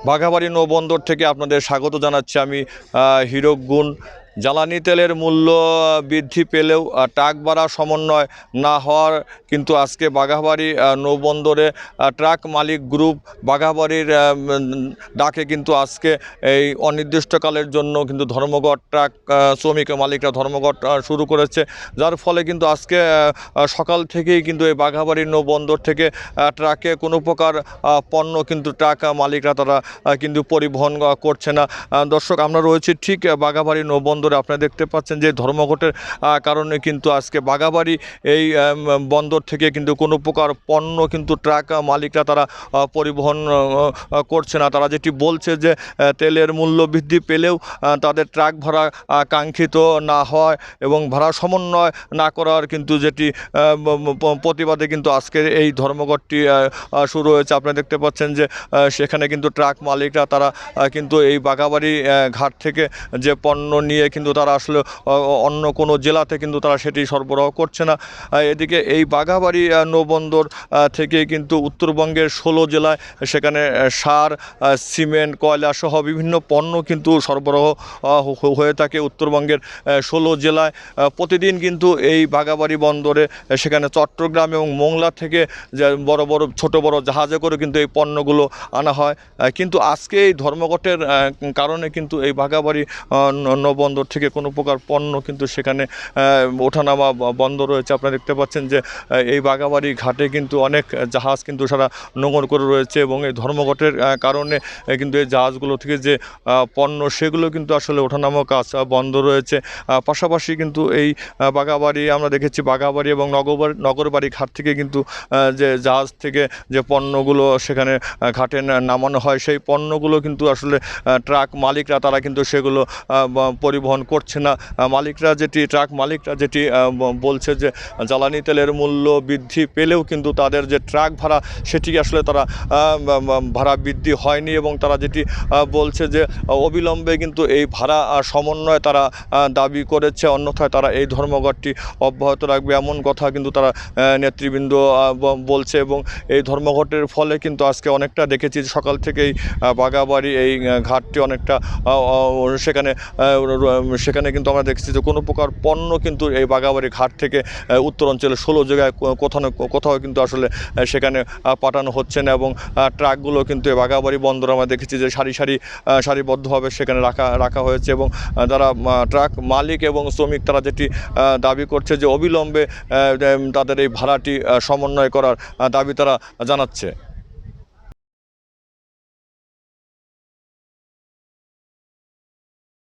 বাঘাবাড়ি নৌবন্দর থেকে আপনাদের স্বাগত জানাচ্ছি আমি হিরক গুণ। জ্বালানি তেলের মূল্য বৃদ্ধি পেলেও ট্রাক ভাড়া সমন্বয় না হওয়ার কিন্তু আজকে বাঘাবাড়ি নৌবন্দরে ট্রাক মালিক গ্রুপ বাঘাবাড়ির ডাকে কিন্তু আজকে এই অনির্দিষ্টকালের জন্য কিন্তু ধর্মঘট ট্রাক শ্রমিক মালিকরা ধর্মঘট শুরু করেছে, যার ফলে কিন্তু আজকে সকাল থেকেই কিন্তু এই বাঘাবাড়ি নৌবন্দর থেকে ট্রাকে কোনো প্রকার পণ্য কিন্তু ট্রাক মালিকরা তারা কিন্তু পরিবহন করছে না। দর্শক, আমরা রয়েছি ঠিক বাঘাবাড়ি নৌবন্দরে। আপনারা দেখতে পাচ্ছেন যে ধর্মঘটের কারণে কিন্তু আজকে বাঘাবাড়ি এই বন্দর থেকে কিন্তু কোনো প্রকার পণ্য কিন্তু ট্রাক মালিকরা তারা পরিবহন করছে না। তারা যেটি বলছে যে তেলের মূল্য বৃদ্ধি পেলেও তাদের ট্রাক ভাড়া কাঙ্ক্ষিত না হয় এবং ভাড়া সমন্বয় না করার কিন্তু যেটি প্রতিবাদে কিন্তু আজকের এই ধর্মঘটটি শুরু হয়েছে। আপনারা দেখতে পাচ্ছেন যে সেখানে কিন্তু ট্রাক মালিকরা তারা কিন্তু এই বাঘাবাড়ি ঘাট থেকে যে পণ্য নিয়ে কিন্তু তারা আসলে অন্য কোনো জেলাতে কিন্তু তারা সেটি সরবরাহ করছে না। এদিকে এই বাঘাবাড়ি নৌবন্দর থেকে কিন্তু উত্তরবঙ্গের 16 জেলায় সেখানে সার, সিমেন্ট, কয়লা সহ বিভিন্ন পণ্য কিন্তু সরবরাহ হয়ে থাকে উত্তরবঙ্গের 16 জেলায়। প্রতিদিন কিন্তু এই বাঘাবাড়ি বন্দরে সেখানে চট্টগ্রাম এবং মোংলা থেকে যে বড় বড় ছোট বড় জাহাজে করে কিন্তু এই পণ্যগুলো আনা হয়। কিন্তু আজকে এই ধর্মঘটের কারণে কিন্তু এই বাঘাবাড়ি নৌবন্দর থেকে কোনো প্রকার পণ্য কিন্তু সেখানে ওঠানামা বন্ধ রয়েছে। আপনারা দেখতে পাচ্ছেন যে এই বাঘাবাড়ি ঘাটে কিন্তু অনেক জাহাজ কিন্তু সারা নোঙর করে রয়েছে এবং এই ধর্মঘটের কারণে কিন্তু এই জাহাজগুলো থেকে যে পণ্য সেগুলো কিন্তু আসলে ওঠানামা কাজ বন্ধ রয়েছে। পাশাপাশি কিন্তু এই বাঘাবাড়ি আমরা দেখেছি বাঘাবাড়ি এবং নগরবাড়ি ঘাট থেকে কিন্তু যে জাহাজ থেকে যে পণ্যগুলো সেখানে ঘাটে নামানো হয় সেই পণ্যগুলো কিন্তু আসলে ট্রাক মালিকরা তারা কিন্তু সেগুলো পরিবহন করছে না। ট্রাক মালিকরা যেটি বলছে যে জ্বালানি তেলের মূল্য বৃদ্ধি পেলেও কিন্তু তাদের যে ট্রাক ভাড়া সেটি আসলে তারা ভাড়া বৃদ্ধি হয়নি এবং তারা যেটি বলছে যে অবিলম্বে কিন্তু এই ভাড়া সমন্বয় তারা দাবি করেছে, অন্যথায় তারা এই ধর্মঘটটি অব্যাহত রাখবে এমন কথা কিন্তু তারা নেতৃবৃন্দ বলছে। এবং এই ধর্মঘটের ফলে কিন্তু আজকে অনেকটা দেখেছি সকাল থেকেই বাঘাবাড়ি এই ঘাটটি অনেকটা সেখানে কিন্তু আমরা দেখছি যে কোনো প্রকার পণ্য কিন্তু এই বাঘাবাড়ি ঘাট থেকে উত্তর অঞ্চলে 16 জায়গায় কোথাও কিন্তু আসলে সেখানে পাঠানো হচ্ছে না এবং ট্রাকগুলো কিন্তু এই বাঘাবাড়ি বন্দর আমরা দেখেছি যে সারিবদ্ধভাবে সেখানে রাখা হয়েছে এবং যারা ট্রাক মালিক এবং শ্রমিক তারা যেটি দাবি করছে যে অবিলম্বে তাদের এই ভাড়াটি সমন্বয় করার দাবি তারা জানাচ্ছে।